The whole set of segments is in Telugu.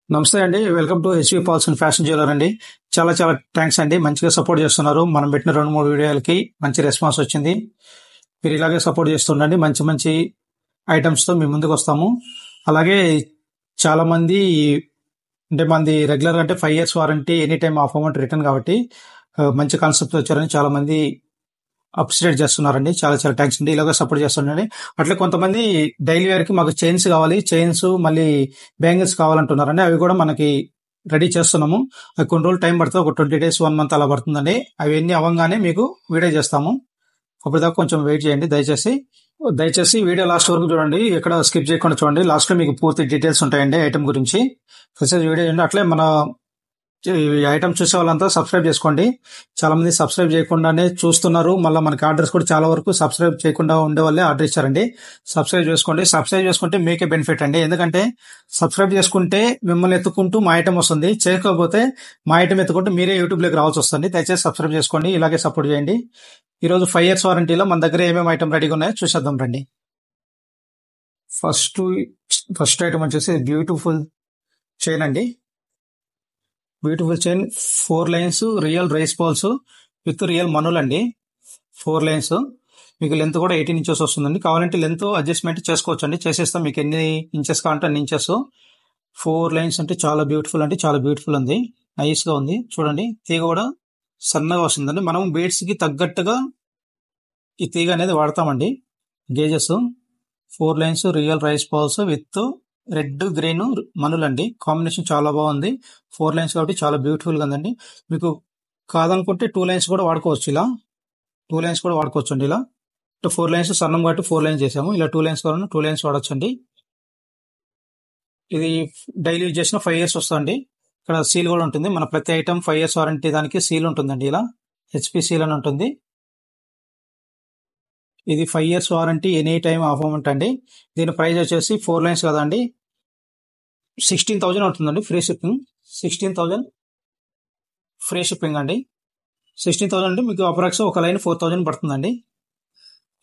నమస్తే అండి. Welcome to HV pearls and fashion jeweller అండి. చాలా చాలా థ్యాంక్స్ అండి. మంచిగా సపోర్ట్ చేస్తున్నారు. మనం పెట్టిన 2-3 వీడియోలకి మంచి రెస్పాన్స్ వచ్చింది. మీరు ఇలాగే సపోర్ట్ చేస్తుండండి. మంచి మంచి ఐటమ్స్తో మీ ముందుకు వస్తాము. అలాగే చాలా మంది అంటే మనది రెగ్యులర్ అంటే 5 years warranty, any time of amount return కాబట్టి మంచి కాన్సెప్ట్ వచ్చారని చాలా మంది అప్రిషియేట్ చేస్తున్నారండి. చాలా చాలా థ్యాంక్స్ అండి. ఇలాగే సపోర్ట్ చేస్తుండండి. అట్లే కొంతమంది డైలీ వేర్కి మాకు చైన్స్ కావాలి, చైన్స్ మళ్ళీ బ్యాంగిల్స్ కావాలంటున్నారండి. అవి కూడా మనకి రెడీ చేస్తున్నాము. అది కొన్ని రోజులు టైం పడుతుంది. ఒక 20 days 1 month అలా పడుతుందండి. అవన్నీ అవ్వగానే మీకు వీడియో చేస్తాము. అప్పటిదాకా కొంచెం వెయిట్ చేయండి దయచేసి వీడియో లాస్ట్ వరకు చూడండి. ఎక్కడ స్కిప్ చేయకుండా చూడండి. లాస్ట్ లో మీకు పూర్తి డీటెయిల్స్ ఉంటాయండి ఐటమ్ గురించి. ఫస్ట్ వీడియో చేయండి. అట్లే మన ఐటమ్ చూసే వాళ్ళంతా సబ్స్క్రైబ్ చేసుకోండి. చాలా మంది సబ్స్క్రైబ్ చేయకుండానే చూస్తున్నారు. మళ్ళీ మనకి ఆర్డర్స్ కూడా చాలా వరకు సబ్స్క్రైబ్ చేయకుండా ఉండే వాళ్ళే ఆర్డర్ ఇచ్చారండి. సబ్స్క్రైబ్ చేసుకోండి. సబ్స్క్రైబ్ చేసుకుంటే మీకే బెనిఫిట్ అండి. ఎందుకంటే సబ్స్క్రైబ్ చేసుకుంటే మిమ్మల్ని ఎత్తుకుంటూ మా ఐటమ్ వస్తుంది. చేయకపోతే మా ఐటమ్ ఎత్తుకుంటూ మీరే యూట్యూబ్ లోకి రావాల్సి వస్తుంది. దయచేసి సబ్స్క్రైబ్ చేసుకోండి. ఇలాగే సపోర్ట్ చేయండి. ఈ రోజు 5 years వారంటీలో మన దగ్గర ఏమేమి ఐటమ్ రెడీగా ఉన్నాయో చూసేద్దాం రండి. ఫస్ట్ ఐటమ్ వచ్చేసి బ్యూటిఫుల్ చైన్ అండి. Beautiful chain 4 lines real rice balls with real మనులండి. 4 lines మీకు లెంత్ కూడా 18 inches వస్తుందండి. కావాలంటే లెంత్ అడ్జస్ట్మెంట్ చేసుకోవచ్చు అండి. చేసేస్తాం. మీకు ఎన్ని ఇంచెస్ కావాలంటే అన్ని ఇంచెస్. 4 lines అంటే చాలా బ్యూటిఫుల్ అండి. చాలా బ్యూటిఫుల్ ఉంది. నైస్ గా ఉంది. చూడండి తీగ కూడా సన్నగా వస్తుందండి. మనం బీడ్స్ కి తగ్గట్టుగా ఈ తీగ అనేది వాడతామండి. Gauges 4 lines real rice balls with red green మనులండి. కాంబినేషన్ చాలా బాగుంది. 4 lines కాబట్టి చాలా బ్యూటిఫుల్ గా ఉందండి. మీకు కాదనుకుంటే 2 lines కూడా వాడుకోవచ్చు. ఇలా 2 lines కూడా వాడుకోవచ్చు అండి. ఇలా 4 lines సన్నం కాబట్టి 4 lines చేసాము. ఇలా 2 lines కావాలన్నా 2 lines వాడచ్చు అండి. ఇది డైలీ యూజ్ చేసిన 5 years వస్తుందండి. ఇక్కడ సీల్ కూడా ఉంటుంది. మన ప్రతి ఐటమ్ 5 years వారంటీ దానికి సీల్ ఉంటుందండి. ఇలా హెచ్పి సీల్ అని ఉంటుంది. ఇది 5 years warranty, any time of amount అండి. దీని ప్రైస్ వచ్చేసి 4 lines కదండి, 16,000 ఉంటుందండి. Free shipping. 16,000 ఫ్రీ షిప్పింగ్ అండి. 16,000 అంటే మీకు అప్రాక్స్ ఒక లైన్ 4,000 పడుతుందండి.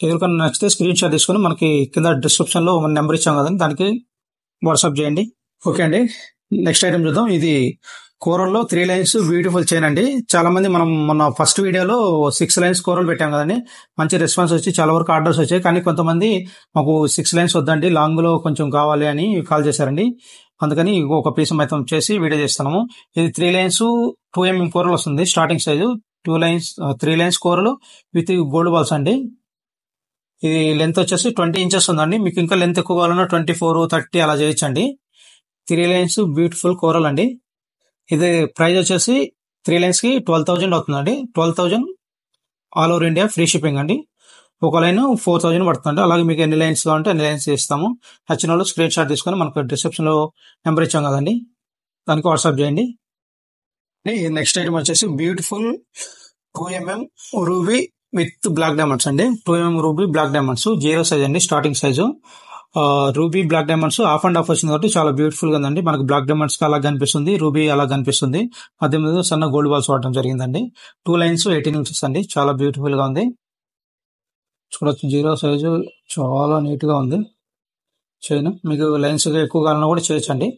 ఎవరికైనా నచ్చితే స్క్రీన్ షాట్ తీసుకొని మనకి కింద డిస్క్రిప్షన్ లో మన నెంబర్ ఇచ్చాం కదండి, దానికి వాట్సాప్ చేయండి. ఓకే అండి. నెక్స్ట్ ఐటమ్ చూద్దాం. ఇది కోరల్లో 3 lines బ్యూటిఫుల్ చైన్ అండి. చాలా మంది మనం మన ఫస్ట్ వీడియోలో 6 lines కోరల్ పెట్టాం కదండి. మంచి రెస్పాన్స్ వచ్చి చాలా వరకు ఆర్డర్స్ వచ్చాయి. కానీ కొంతమంది మాకు 6 lines వద్దండి, లాంగ్ లో కొంచెం కావాలి అని కాల్ చేశారండి. అందుకని ఒక పీస్ మొత్తం చేసి వీడియో చేస్తున్నాము. ఇది 3 lines 2 mm కోరల్ వస్తుంది. స్టార్టింగ్ సైజు 3 lines కోరలు విత్ గోల్డ్ బాల్స్ అండి. ఇది లెంత్ వచ్చేసి 20 inches ఉందండి. మీకు ఇంకా లెంత్ ఎక్కువ కావాలన్నా 24, 30 అలా చేయొచ్చండి. 3 lines బ్యూటిఫుల్ కోరల్ అండి. ఇది ప్రైస్ వచ్చేసి 3 lines కి 12,000 అవుతుందండి. 12,000 all over India free shipping అండి. ఒక లైన్ 4,000 పడుతుంది. అలాగే మీకు ఎన్ని లైన్స్ కావాలంటే అన్ని లైన్స్ ఇస్తాము. నచ్చిన వాళ్ళు స్క్రీన్ షాట్ తీసుకొని మనకు డిస్క్రిప్షన్ లో నెంబర్ ఇచ్చాం కదండి, దానికి వాట్సాప్ చేయండి. నెక్స్ట్ ఐటమ్ వచ్చేసి beautiful 2 mm ruby with black diamonds అండి. 2 mm ruby black diamonds 0 size అండి. Starting size ruby black diamonds half and half వచ్చింది కాబట్టి చాలా బ్యూటిఫుల్ గా ఉందండి. మనకు బ్లాక్ డైమండ్స్ అలా కనిపిస్తుంది, రూబీ అలా కనిపిస్తుంది. మధ్య సన్న గోల్డ్ బాల్స్ వాడటం జరిగిందండి. 2 lines 18 inches అండి. చాలా బ్యూటిఫుల్ గా ఉంది. చూడొచ్చు 0 size చాలా నీట్ గా ఉంది చైన్. మీకు లైన్స్ ఎక్కువ కావాలన్నా కూడా చేయొచ్చండి.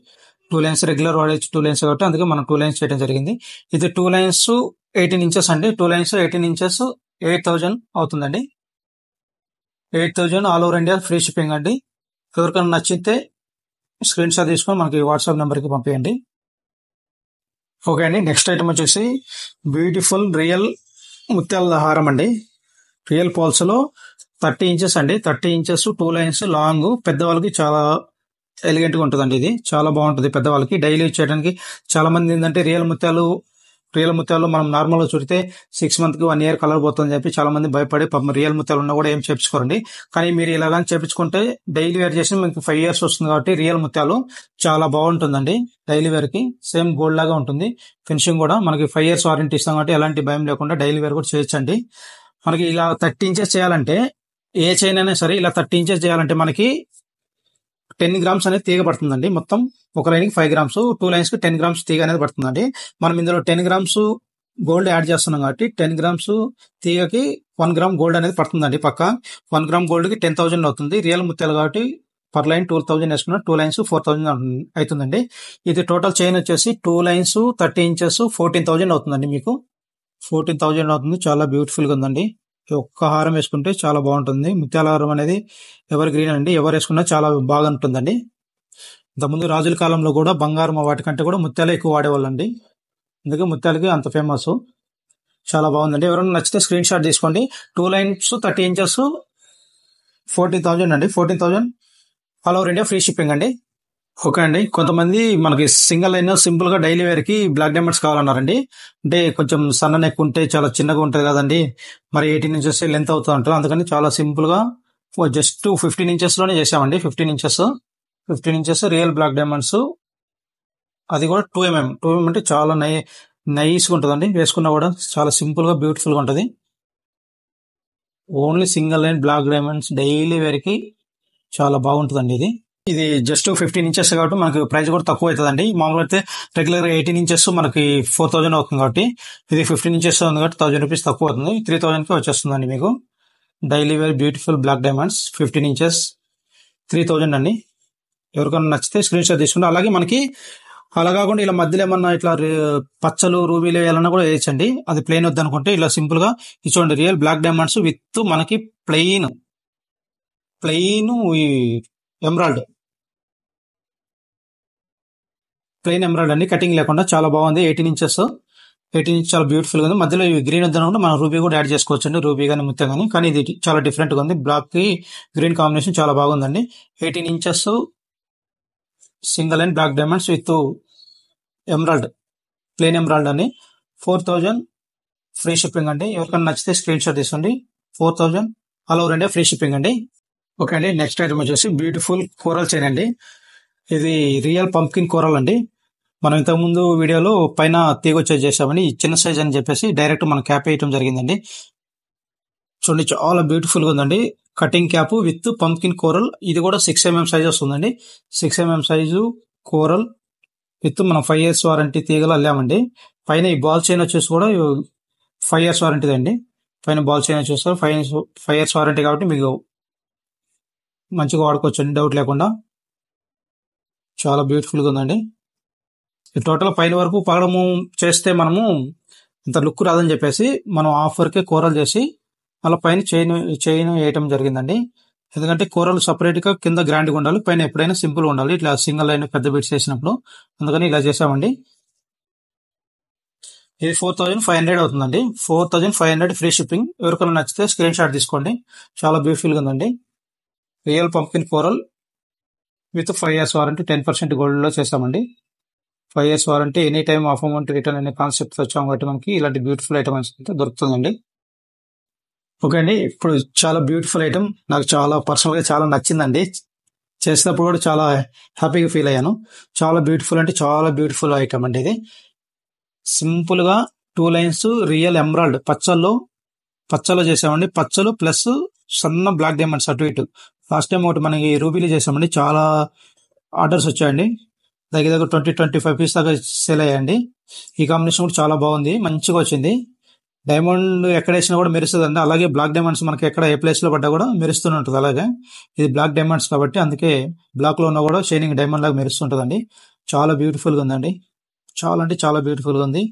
2 lines రెగ్యులర్ వాడచ్చు 2 lines కాబట్టి అందుకే మనం 2 lines చేయడం జరిగింది. ఇది 2 lines 18 inches అండి. 2 lines 18 inches 8,000 అవుతుందండి. 8,000 all over India free shipping అండి. ఎవరికైనా నచ్చితే స్క్రీన్ షాట్ తీసుకొని మనకి వాట్సాప్ నెంబర్కి పంపించండి. ఓకే అండి. నెక్స్ట్ ఐటమ్ వచ్చేసి బ్యూటిఫుల్ రియల్ ముత్యాల హారం అండి. రియల్ పాల్స్ లో 30 inches అండి. 30 inches 2 lines లాంగ్. పెద్దవాళ్ళకి చాలా ఎలిగెంట్ గా ఉంటుందండి. ఇది చాలా బాగుంటుంది పెద్దవాళ్ళకి డైలీ చేయడానికి. చాలా మంది ఏంటంటే రియల్ ముత్యాలు మనం నార్మల్ గా చుడితే 6 months కి 1 year కలర్ పోతుందని చెప్పి చాలా మంది భయపడి పాపం రియల్ ముత్యాలు ఉన్నా కూడా ఏం చేపించుకోరండి. కానీ మీరు ఇలాగని చేపించుకుంటే డైలీ వేర్ చేసి మీకు 5 years వస్తుంది కాబట్టి రియల్ ముత్యాలు చాలా బాగుంటుందండి. డైలీ వేర్ కి సేమ్ గోల్డ్ లాగా ఉంటుంది. ఫినిషింగ్ కూడా మనకి 5 years వారంటీ ఇస్తాం కాబట్టి ఎలాంటి భయం లేకుండా డైలీ వేర్ కూడా చేయొచ్చండి. మనకి ఇలా 30 inches చేయాలంటే, ఏ చైన్ అయినా సరే ఇలా 30 inches చేయాలంటే మనకి 10 grams అనేది తీగ పడుతుందండి. మొత్తం ఒక లైన్ కి 5 grams, 2 lines కి 10 grams తీగ అనేది పడుతుందండి. మనం ఇందులో 10 grams గోల్డ్ యాడ్ చేస్తున్నాం కాబట్టి 10 grams తీగకి 1 gram గోల్డ్ అనేది పడుతుందండి. పక్క 1 gram గోల్డ్ కి 10,000 అవుతుంది. రియల్ ముత్యాలు కాబట్టి పర్ లైన్ 2000 వేసుకున్న 2 లైన్స్ 4000 అవుతుందండి. ఇది టోటల్ చైన్ వచ్చేసి 2 లైన్స్ 30 ఇంచెస్ 14,000 అవుతుందండి. మీకు 14,000 అవుతుంది. చాలా బ్యూటిఫుల్ గా ఉందండి. ఈ ఒక్క హారం వేసుకుంటే చాలా బాగుంటుంది. ముత్యాల హారం అనేది ఎవర్ గ్రీన్ అండి, ఎవరు వేసుకున్నా చాలా బాగా ఉంటుందండి. ఇంతకుముందు రాజుల కాలంలో కూడా బంగారం వాటికంటే కూడా ముత్యాలే ఎక్కువ వాడేవాళ్ళండి. అందుకే ముత్యాలకి అంత ఫేమస్. చాలా బాగుందండి. ఎవరైనా నచ్చితే స్క్రీన్ షాట్ తీసుకోండి. 2 లైన్స్ 30 ఇంచెస్ 14,000 అండి. 14,000 all over India free shipping అండి. ఓకే అండి. కొంతమంది మనకి సింగిల్ లైన్ సింపుల్ గా డైలీ వేర్ కి బ్లాక్ డైమండ్స్ కావాలన్నారండి. అంటే కొంచెం సన్న నెక్ ఉంటే చాలా చిన్నగా ఉంటది కదండి, మరి 18 ఇంచెస్ లెంత్ అవుతుంది అంటారు. అందుకని చాలా సింపుల్ గా జస్ట్ 15 ఇంచెస్ లోనే చేసామండి. 15 ఇంచెస్ రియల్ బ్లాక్ డైమండ్స్, అది కూడా 2mm అంటే చాలా నైస్ గా ఉంటుందండి. వేసుకున్నా కూడా చాలా సింపుల్ గా బ్యూటిఫుల్ గా ఉంటది. Only single line black diamonds daily wear కి చాలా బాగుంటుందండి. ఇది జస్ట్ 15 ఇంచెస్ కాబట్టి మనకి ప్రైస్ కూడా తక్కువ అవుతుందండి. మామూలుగా అయితే రెగ్యులర్ 18 ఇంచెస్ మనకి 4,000 అవుతుంది కాబట్టి, ఇది 15 ఇంచెస్ ఉంది కాబట్టి 1,000 రూపీస్ తక్కువ అవుతుంది. 3,000 కి వచ్చేస్తుందండి మీకు. Daily wear beautiful black diamonds 15 inches 3,000 అండి. ఎవరికైనా నచ్చితే స్క్రీన్ షాట్ తీసుకుంటే, అలాగే మనకి అలా కాకుండా ఇలా మధ్యలో ఏమన్నా ఇట్లా పచ్చలు రూబీలు వేయాలన్నా కూడా వేయచ్చండి. అది ప్లెయిన్ వద్దనుకుంటే ఇలా సింపుల్ గా చూడండి, రియల్ బ్లాక్ డైమండ్స్ విత్ మనకి ప్లెయిన్ ఈ ఎమరాల్డ్ ప్లెయిన్ ఎమరాల్డ్ అండి, కటింగ్ లేకుండా చాలా బాగుంది. 18 ఇంచెస్ చాలా బ్యూటిఫుల్ గా ఉంది. మధ్యలో గ్రీన్ వద్దనుకుంటే మనం రూబీ కూడా యాడ్ చేసుకోవచ్చు అండి, రూబీ కానీ ముత్యం కానీ. కానీ ఇది చాలా డిఫరెంట్ గా ఉంది. బ్లాక్ కి గ్రీన్ కాంబినేషన్ చాలా బాగుందండి. 18 inches single and black diamonds with emerald, plain emerald అని 4,000 ఫ్రీ షిప్పింగ్ అండి. ఎవరికైనా నచ్చితే స్క్రీన్ షాట్ తీసుకోండి. 4,000 all over India free shipping అండి. ఓకే అండి. నెక్స్ట్ ఐటమ్ వచ్చేసి బ్యూటిఫుల్ కోరల్ చైన్ అండి. ఇది రియల్ పంప్కిన్ కోరల్ అండి. మనం ఇంతకుముందు వీడియోలో పైన తీగ వచ్చేది చేసామని, చిన్న సైజ్ అని చెప్పేసి డైరెక్ట్ మనం క్యాప్ వేయటం జరిగిందండి. చూడండి, చాలా బ్యూటిఫుల్ గా ఉందండి. Cutting cap with pumpkin coral. ఇది కూడా 6mm సైజ్ వస్తుందండి. 6mm సైజు కోరల్ విత్ మనం 5 years వారంటీ తీగలు అల్లామండి. పైన ఈ బాల్ చైన్ వచ్చేసి కూడా 5 years వారంటీ అండి. పైన బాల్ చైన్ వచ్చేస్తారు 5 years వారంటీ కాబట్టి మీకు మంచిగా వాడుకోవచ్చు అండి, డౌట్ లేకుండా. చాలా బ్యూటిఫుల్ గా ఉందండి. టోటల్ పైన వరకు పగడము చేస్తే మనము ఇంత లుక్ రాదని చెప్పేసి మనం హాఫ్ వరకే కూరలు చేసి అలా పైన చైన్ వేయటం జరిగిందండి. ఎందుకంటే కూరలు సపరేట్ గా కింద గ్రాండ్ గా ఉండాలి, పైన ఎప్పుడైనా సింపుల్ గా ఉండాలి, ఇట్లా సింగిల్ లైన్ పెద్ద బిట్స్ వేసినప్పుడు. అందుకని ఇలా చేసామండి. ఇది 4,500 అవుతుందండి. 4,500 ఫ్రీ షిప్పింగ్. ఎవరికైనా నచ్చితే స్క్రీన్ షాట్ తీసుకోండి. చాలా బ్యూటిఫుల్ గా ఉందండి. Real pumpkin coral with 5 years warranty, 10% gold లో చేసామండి. 5 years warranty, any time of amount return అనే కాన్సెప్ట్ వచ్చాం కాబట్టి మనకి ఇలాంటి బ్యూటిఫుల్ ఐటమ్స్ అయితే దొరుకుతుందండి. ఓకే అండి. ఇప్పుడు చాలా బ్యూటిఫుల్ ఐటమ్, నాకు చాలా పర్సనల్ గా చాలా నచ్చిందండి. చేసినప్పుడు కూడా చాలా హ్యాపీగా ఫీల్ అయ్యాను. చాలా బ్యూటిఫుల్ అంటే చాలా బ్యూటిఫుల్ ఐటమ్ అండి. ఇది సింపుల్ గా 2 లైన్స్ రియల్ ఎమరాల్డ్ పచ్చలో చేసామండి. పచ్చలు ప్లస్ సన్న బ్లాక్ డైమండ్స్ అటు ఇటు. లాస్ట్ టైం ఒకటి మనకి రూబీలో చేసామండి. చాలా ఆర్డర్స్ వచ్చాయండి. దగ్గర 20-25 పీస్ దాకా సేల్ అయ్యాయండి. ఈ కాంబినేషన్ కూడా చాలా బాగుంది, మంచిగా వచ్చింది. డైమండ్ ఎక్కడ వేసినా కూడా మెరుస్తుంది అండి. అలాగే బ్లాక్ డైమండ్స్ మనకి ఎక్కడ ఏ ప్లేస్ లో పడ్డా కూడా మెరుస్తూనే ఉంటుంది. అలాగే ఇది బ్లాక్ డైమండ్స్ కాబట్టి అందుకే బ్లాక్ లో ఉన్నా కూడా షైనింగ్ డైమండ్ లాగా మెరుస్తుంటుందండి. చాలా బ్యూటిఫుల్ గా ఉందండి. చాలా అంటే చాలా బ్యూటిఫుల్ గా ఉంది.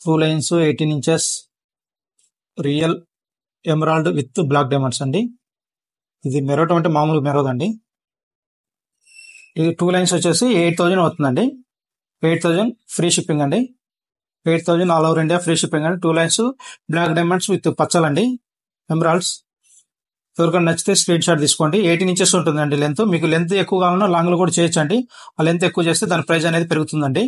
2 lines 18 inches real emerald with black diamonds అండి. ఇది మెరవటం అంటే మామూలుగా మెరవదండి. ఇది 2 లైన్స్ వచ్చేసి 8,000 అవుతుందండి. 8,000 ఫ్రీ షిప్పింగ్ అండి. 8,000 all over India free shipping అండి. 2 లైన్స్ బ్లాక్ డైమండ్స్ విత్ పచ్చలండి, ఎమరాల్డ్స్. ఎవరికైనా నచ్చితే స్క్రీన్ షాట్ తీసుకోండి. 18 ఇంచెస్ ఉంటుందండి లెంత్. మీకు లెంత్ ఎక్కువ కావాలన్నా లాంగ్ లో కూడా చేయొచ్చండి. ఆ లెంత్ ఎక్కువ చేస్తే దాని ప్రైస్ అనేది పెరుగుతుందండి.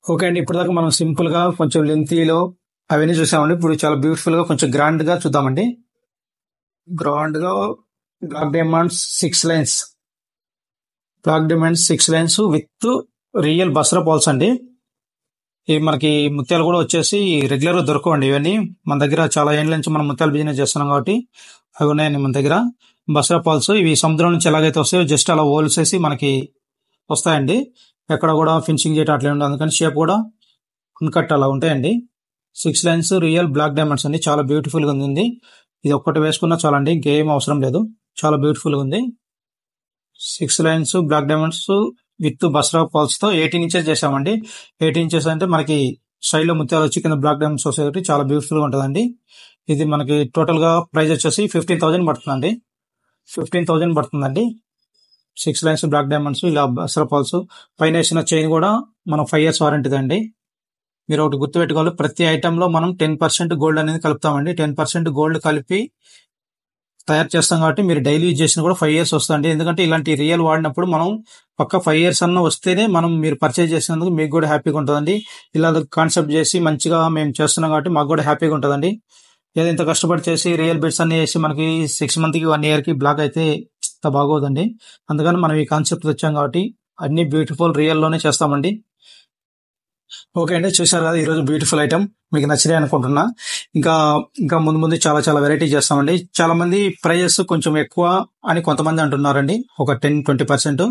ఓకే అండి. ఇప్పుడు దాకా మనం సింపుల్ గా కొంచెం లెంతీలో అవన్నీ చూసామండి. ఇప్పుడు చాలా బ్యూటిఫుల్ గా కొంచెం గ్రాండ్ గా చూద్దామండి. గ్రాండ్ గా black diamonds 6 lines, black diamonds 6 lines with real Basra pearls అండి. ఇవి మనకి ముత్యాలు కూడా వచ్చేసి రెగ్యులర్ గా దొరకవండి. ఇవన్నీ మన దగ్గర చాలా ఏళ్ళ నుంచి మనం ముత్యాల బిజినెస్ చేస్తున్నాం కాబట్టి అవి ఉన్నాయండి మన దగ్గర. బస్రా పాల్స్ ఇవి సముద్రం నుంచి ఎలాగైతే వస్తాయో జస్ట్ అలా హోల్సేసి మనకి వస్తాయండి. ఎక్కడ కూడా ఫినిషింగ్ చేయడం అట్లా ఉండదు. అందుకని షేప్ కూడా అన్కట్ అలా ఉంటాయండి. 6 లైన్స్ రియల్ బ్లాక్ డైమండ్స్ అండి. చాలా బ్యూటిఫుల్ గా ఉంది. ఇది ఒక్కటి వేసుకున్నా చాలండి, ఇంకేం అవసరం లేదు. చాలా బ్యూటిఫుల్ గా ఉంది. 6 lines black diamonds with Basra pearls తో 18 ఇంచెస్ చేసామండి. 18 ఇంచెస్ అంటే మనకి సైడ్ లో ముత్యాలు వచ్చి కింద బ్లాక్ డైమండ్స్ వస్తాయి కాబట్టి చాలా బ్యూటిఫుల్ గా ఉంటుందండి. ఇది మనకి టోటల్ గా ప్రైస్ వచ్చేసి 15,000 పడుతుందండి. 15,000 పడుతుందండి. 6 లైన్స్ బ్లాక్ డైమండ్స్ ఇలా బస్రా పాల్స్ పైన వేసిన చైన్ కూడా మనం 5 years వారంటీ అండి. మీరు ఒకటి గుర్తుపెట్టుకోవాలి, ప్రతి ఐటమ్ లో మనం 10% గోల్డ్ అనేది కలుపుతామండి. 10% గోల్డ్ కలిపి తయారు చేస్తాం కాబట్టి మీరు డైలీ యూజ్ చేసిన కూడా 5 years వస్తుంది. ఎందుకంటే ఇలాంటి రియల్ వాడినప్పుడు మనం పక్క 5 years అన్న వస్తేనే మీరు పర్చేజ్ చేసినందుకు మీకు కూడా హ్యాపీగా ఉంటుందండి. ఇలా కాన్సెప్ట్ చేసి మంచిగా మేము చేస్తున్నాం కాబట్టి మాకు కూడా హ్యాపీగా ఉంటుందండి. ఏదో ఇంత కష్టపడి చేసి రియల్ బిట్స్ అన్ని వేసి మనకి 6 months కి 1 year కి బ్లాక్ అయితే అంత బాగోదండి. అందుకని మనం ఈ కాన్సెప్ట్ వచ్చాం కాబట్టి అన్ని బ్యూటిఫుల్ రియల్ లోనే చేస్తామండి. ఓకే అండి, చూసారు కదా ఈరోజు బ్యూటిఫుల్ ఐటమ్ మీకు నచ్చినాయి అనుకుంటున్నా. ఇంకా ఇంకా ముందు ముందు చాలా చాలా వెరైటీ చేస్తామండి. చాలా మంది ప్రైజెస్ కొంచెం ఎక్కువ అని కొంతమంది అంటున్నారండి, ఒక 10-20%.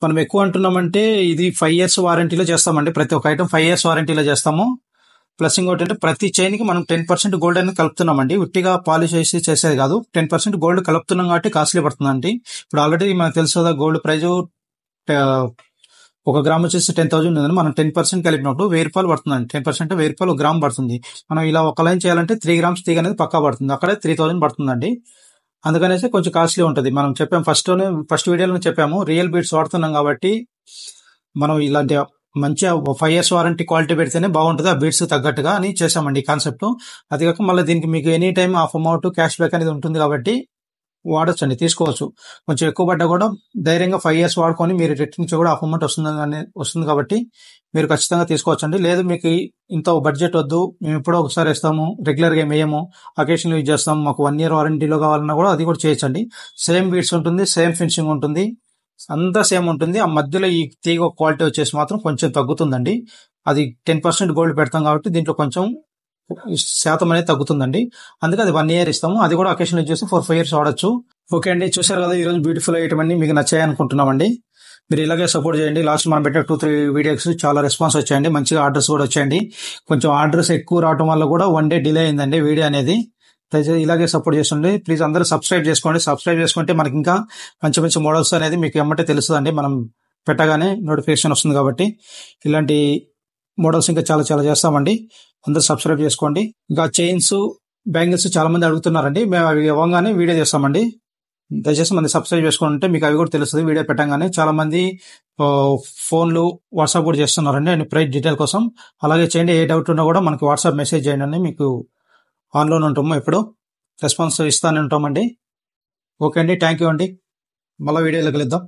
మనం ఎక్కువ అంటున్నామంటే ఇది 5 years వారంటీలో చేస్తామండి. ప్రతి ఒక్క ఐటమ్ 5 years వారంటీలో చేస్తాము. ప్లస్ ఇంకోటి అంటే ప్రతి చైన్ కి మనం 10% గోల్డ్ అనేది కలుపుతున్నామండి. ఉట్టిగా పాలిష్ చేసి చేసేది కాదు, 10% గోల్డ్ కలుపుతున్నాం కాబట్టి కాస్ట్లీ పడుతుందండి. ఇప్పుడు ఆల్రెడీ మనకు తెలుసు కదా గోల్డ్ ప్రైజ్ 1 గ్రామ్ వచ్చేసి 10,000 ఉందని మనం 10% కలిపినప్పుడు 1,000 రూపాయలు పడుతుందండి. 10% 1,000 రూపాయలు 1 గ్రామ్ పడుతుంది. మనం ఇలా ఒక లైన్ చేయాలంటే 3 grams తీగ అనేది పక్కా పడుతుంది. అక్కడే 3,000 పడుతుందండి. అందుకనేసి కొంచెం కాస్ట్లీ ఉంటుంది. మనం చెప్పాము ఫస్ట్ వీడియోలో చెప్పాము, రియల్ బీడ్స్ వాడుతున్నాం కాబట్టి మనం ఇలాంటి మంచిగా 5 years వారంటీ క్వాలిటీ పెడితేనే బాగుంటుంది ఆ బీడ్స్ తగ్గట్టుగా అని చేసామండి ఈ కాన్సెప్ట్. అది కాక మళ్ళీ దీనికి మీకు any time half amount cash back అనేది ఉంటుంది కాబట్టి వాడొచ్చండి, తీసుకోవచ్చు. కొంచెం ఎక్కువ పడ్డా కూడా ధైర్యంగా 5 years వాడుకొని మీరు రిటర్న్ నుంచి కూడా హాఫ్ అమౌంట్ వస్తుంది కాబట్టి మీరు ఖచ్చితంగా తీసుకోవచ్చండి. లేదు మీకు ఇంత బడ్జెట్ వద్దు, మేము ఎప్పుడో ఒకసారి వేస్తాము, రెగ్యులర్గా ఏం వేయము, అకేషన్ యూజ్ చేస్తాము, మాకు 1 year వారంటీలో కావాలన్నా కూడా అది కూడా చేయొచ్చండి. సేమ్ బీడ్స్ ఉంటుంది, సేమ్ ఫినిషింగ్ ఉంటుంది, అంతా సేమ్ ఉంటుంది. ఆ మధ్యలో ఈ తీగ క్వాలిటీ వచ్చేసి మాత్రం కొంచెం తగ్గుతుందండి. అది 10% గోల్డ్ పెడతాం కాబట్టి దీంట్లో కొంచెం శాతం అనేది తగ్గుతుందండి. అందుకే అది 1 year ఇస్తాము. అది కూడా అకేషన్ యూజ్ చేసి 4-5 years వాడచ్చు. ఓకే అండి, చూసారు కదా ఈరోజు బ్యూటిఫుల్ ఐటమ్ అన్ని మీకు నచ్చాయి అనుకుంటున్నామండి. మీరు ఇలాగే సపోర్ట్ చేయండి. లాస్ట్ మనం పెట్టే 2-3 వీడియోస్ చాలా రెస్పాన్స్ వచ్చాయండి, మంచిగా ఆర్డర్స్ కూడా వచ్చాయండి. కొంచెం ఆర్డర్స్ ఎక్కువ రావడం వల్ల కూడా 1 day డిలే అయిందండి వీడియో అనేది. దయచేసి ఇలాగే సపోర్ట్ చేస్తుండే. ప్లీజ్ అందరూ సబ్స్క్రైబ్ చేసుకోండి. సబ్స్క్రైబ్ చేసుకుంటే మనకి ఇంకా మంచి మంచి మోడల్స్ అనేది మీకు ఎమ్మటే తెలుస్తుందండి. మనం పెట్టగానే నోటిఫికేషన్ వస్తుంది కాబట్టి ఇలాంటి మోడల్స్ ఇంకా చాలా చాలా చేస్తామండి. అందరూ సబ్స్క్రైబ్ చేసుకోండి. ఇంకా చైన్స్, బ్యాంగిల్స్ చాలా మంది అడుగుతున్నారండి, మేము అవి ఇవ్వగానే వీడియో చేస్తామండి. దయచేసి మంది సబ్స్క్రైబ్ చేసుకుంటే మీకు అవి కూడా తెలుస్తుంది వీడియో పెట్టగానే. చాలా మంది ఫోన్లు వాట్సాప్ కూడా చేస్తున్నారండి అండ్ ప్రైస్ డీటెయిల్ కోసం. అలాగే చేయండి, ఏ డౌట్ ఉన్నా కూడా మనకి వాట్సాప్ మెసేజ్ చేయండి అండి, మీకు ఆన్లోనే ఉంటాము, ఎప్పుడు రెస్పాన్స్ ఇస్తానే ఉంటామండి. ఓకే అండి, థ్యాంక్ యూ అండి. మళ్ళీ వీడియోలో కలుద్దాం.